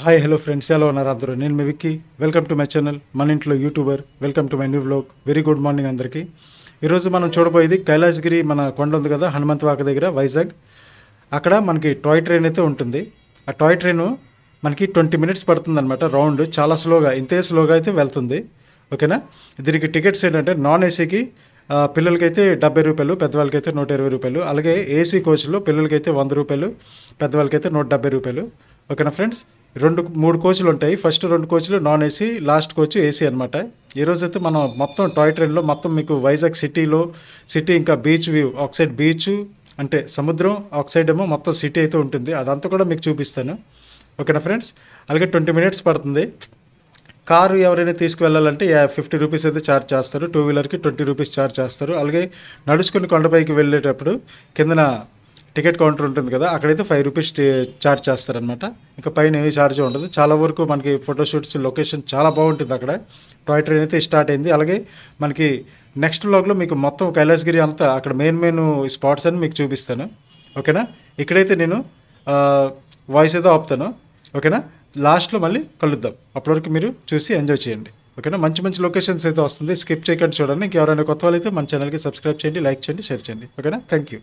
Hi hello friends, ఎలా ఉన్నారు అందరూ? నేను మీ Vicky. Welcome to my channel, మన ఇంట్లో YouTuber. Welcome to my new vlog. Very good morning అందరికీ. ఈరోజు మనం చూడబోయేది కైలాసగిరి, మన కొండ ఉంది కదా హనుమంతవాక దగ్గర, వైజాగ్. అక్కడ మనకి టాయ్ ట్రైన్ అయితే ఉంటుంది. ఆ టాయ్ ట్రైన్ మనకి 20 minutes పడుతుంది అనమాట రౌండ్. చాలా స్లోగా, ఇంతే స్లోగా అయితే వెళ్తుంది. ఓకేనా? దీనికి టికెట్స్ ఏంటంటే నాన్ ఏసీకి పిల్లలకైతే 70 రూపాయలు, పెద్దవాళ్ళకైతే 120 రూపాయలు. అలాగే ఏసీ కోచ్లో పిల్లలకైతే 100 రూపాయలు, పెద్దవాళ్ళకైతే 170 రూపాయలు. ఓకేనా ఫ్రెండ్స్? 3 కోచ్లు ఉంటాయి. ఫస్ట్ 2 కోచ్లు non AC, last coach AC అనమాట. ఈరోజైతే మనం మొత్తం టాయ్ ట్రైన్లో మొత్తం మీకు వైజాగ్ సిటీ ఇంకా బీచ్ వ్యూ, ఒక సైడ్ బీచ్ అంటే సముద్రం, ఒక సైడ్ ఏమో మొత్తం సిటీ అయితే ఉంటుంది. అదంతా కూడా మీకు చూపిస్తాను. ఓకేనా ఫ్రెండ్స్? అలాగే 20 minutes పడుతుంది. కారు ఎవరైనా తీసుకువెళ్ళాలంటే 50 రూపీస్ అయితే ఛార్జ్ చేస్తారు. 2 వీలర్కి 20 రూపీస్ ఛార్జ్ చేస్తారు. అలాగే నడుచుకుని కొండపైకి వెళ్ళేటప్పుడు కిందన టికెట్ కౌంటర్ ఉంటుంది కదా, అక్కడైతే 5 రూపీస్ ఛార్జ్ చేస్తారనమాట. ఇంకా పైన ఏ ఛార్జ్ ఉండదు. చాలా వరకు మనకి ఫోటోషూట్స్ లొకేషన్ చాలా బాగుంటుంది అక్కడ. టాయ్ ట్రైన్ అయితే స్టార్ట్ అయింది. అలాగే మనకి నెక్స్ట్ వ్లాగ్లో మీకు మొత్తం కైలాసగిరి అంతా అక్కడ మెయిన్ స్పాట్స్ అని మీకు చూపిస్తాను. ఓకేనా? ఇక్కడైతే నేను వాయిస్ అయితే ఆపుతాను. ఓకేనా? లాస్ట్లో మళ్ళీ కలుద్దాం. అప్పటివరకు మీరు చూసి ఎంజాయ్ చేయండి. ఓకేనా? మంచి లొకేషన్స్ అయితే వస్తుంది. స్కిప్ చేయకుండా చూడండి. ఇంకెవరైనా కొత్త వాళ్ళు అయితే మన ఛానల్కి సబ్స్క్రైబ్ చేయండి, లైక్ చేయండి, షేర్ చేయండి. ఓకేనా? Thank you.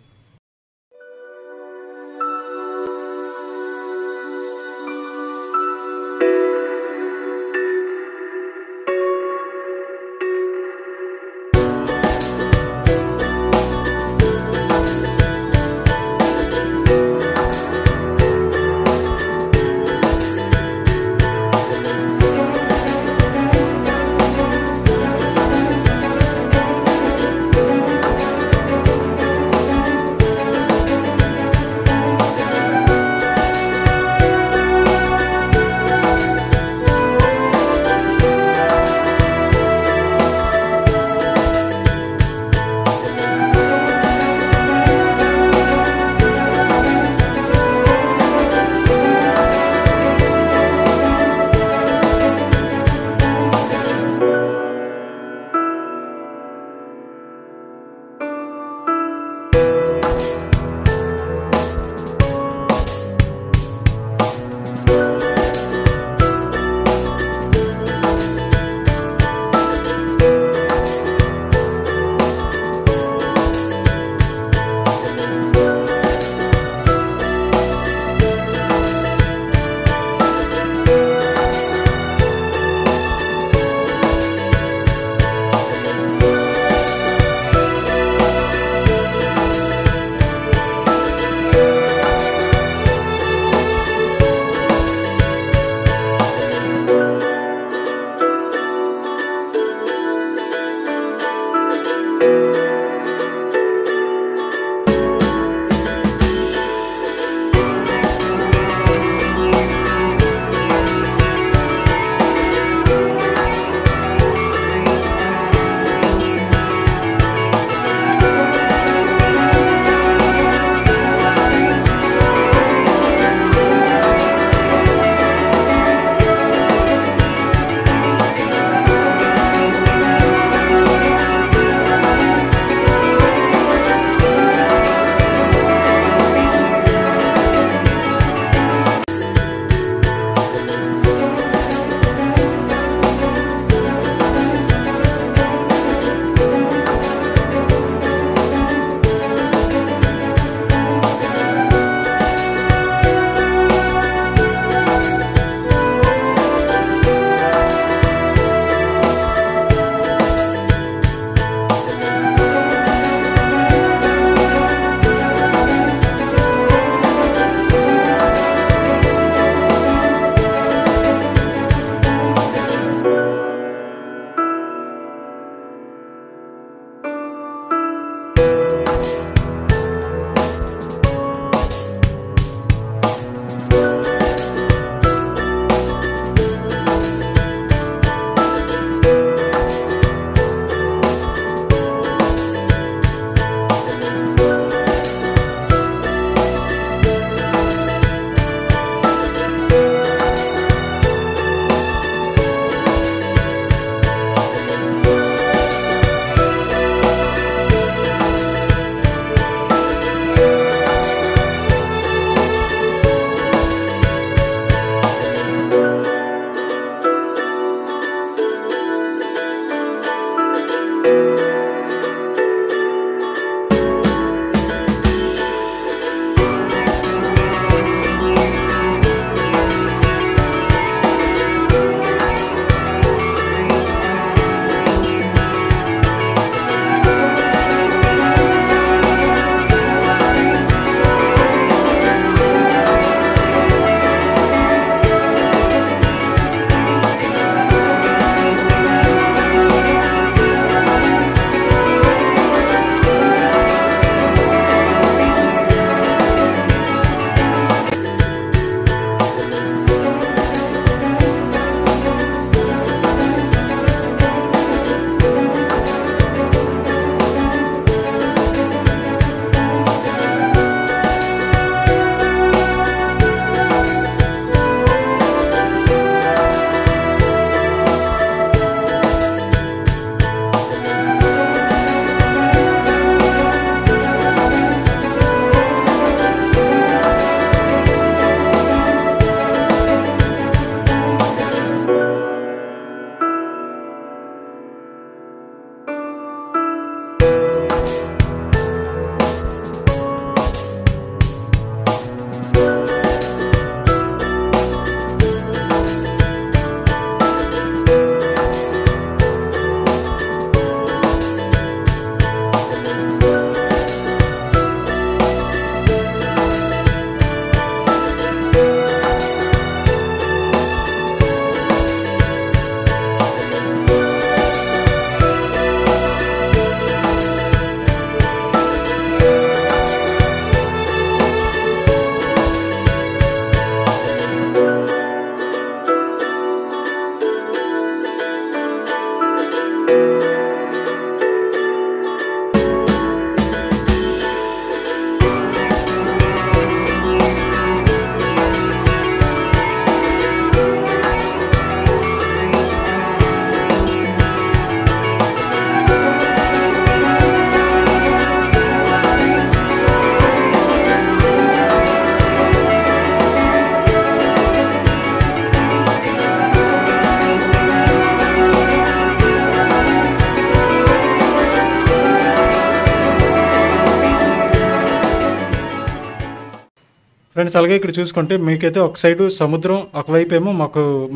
ఫ్రెండ్స్ అలాగే ఇక్కడ చూసుకుంటే మీకైతే ఒక సైడు సముద్రం, ఒకవైపు ఏమో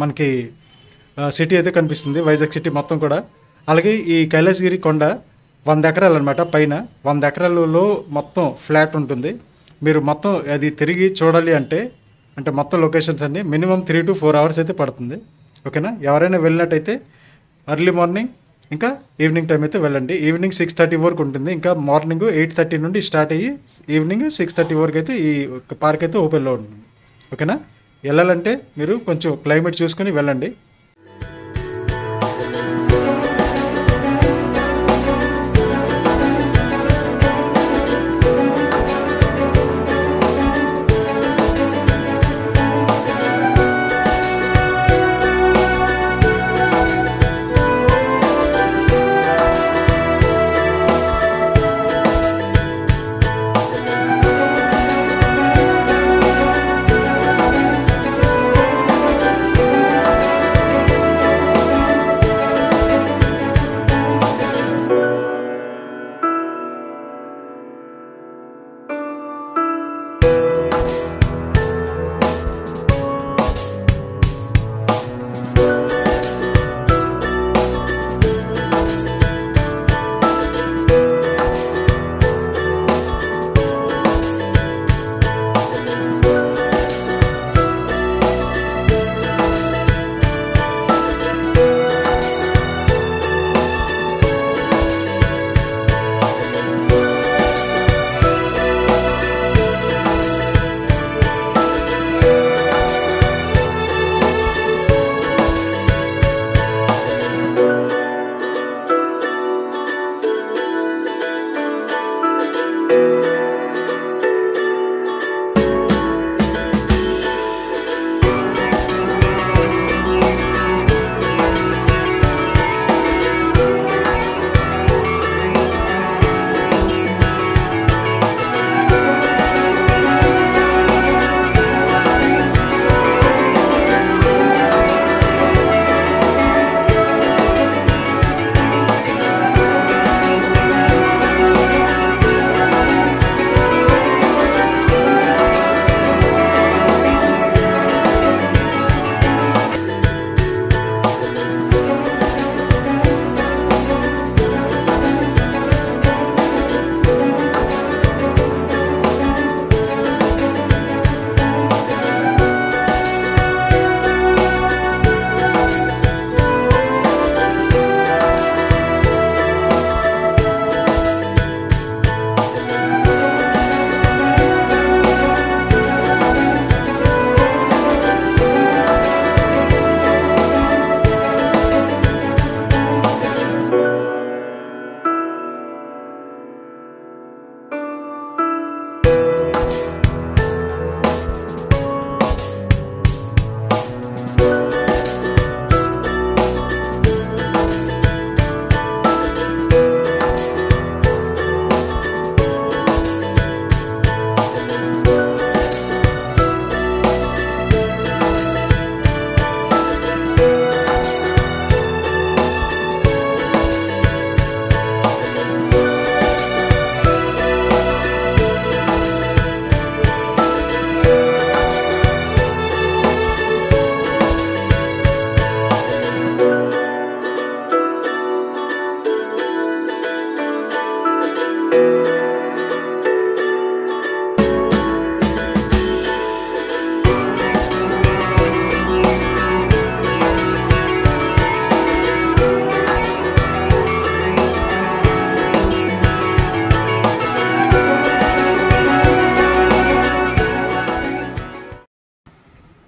మనకి సిటీ అయితే కనిపిస్తుంది, వైజాగ్ సిటీ మొత్తం కూడా. అలాగే ఈ కైలాసగిరి కొండ 100 ఎకరాలు అనమాట. పైన 100 ఎకరాలలో మొత్తం ఫ్లాట్ ఉంటుంది. మీరు మొత్తం అది తిరిగి చూడాలి అంటే మొత్తం లొకేషన్స్ అన్నీ మినిమం 3 to 4 hours అయితే పడుతుంది. ఓకేనా. ఎవరైనా వెళ్ళినట్టయితే ఎర్లీ మార్నింగ్ ఇంకా ఈవినింగ్ టైం అయితే వెళ్ళండి. ఈవినింగ్ 6:30 వరకు ఉంటుంది. ఇంకా మార్నింగ్ 8:30 నుండి స్టార్ట్ అయ్యి ఈవినింగ్ 6:30 వరకు అయితే ఈ పార్క్ అయితే ఓపెన్లో ఉంటుంది. ఓకేనా. వెళ్ళాలంటే మీరు కొంచెం క్లైమేట్ చూసుకొని వెళ్ళండి.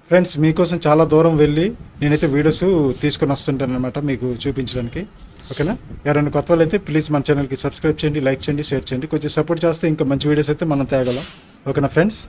ఫ్రెండ్స్ మీకోసం చాలా దూరం వెళ్ళి నేనైతే వీడియోస్ తీసుకొని వస్తుంటాను అనమాట మీకు చూపించడానికి. ఓకేనా. ఎవరైనా కొత్త వాళ్ళు అయితే ప్లీజ్ మన ఛానల్కి సబ్స్క్రైబ్ చేయండి, లైక్ చేయండి, షేర్ చేయండి. కొంచెం సపోర్ట్ చేస్తే ఇంకా మంచి వీడియోస్ అయితే మనం తేగలం. ఓకేనా ఫ్రెండ్స్.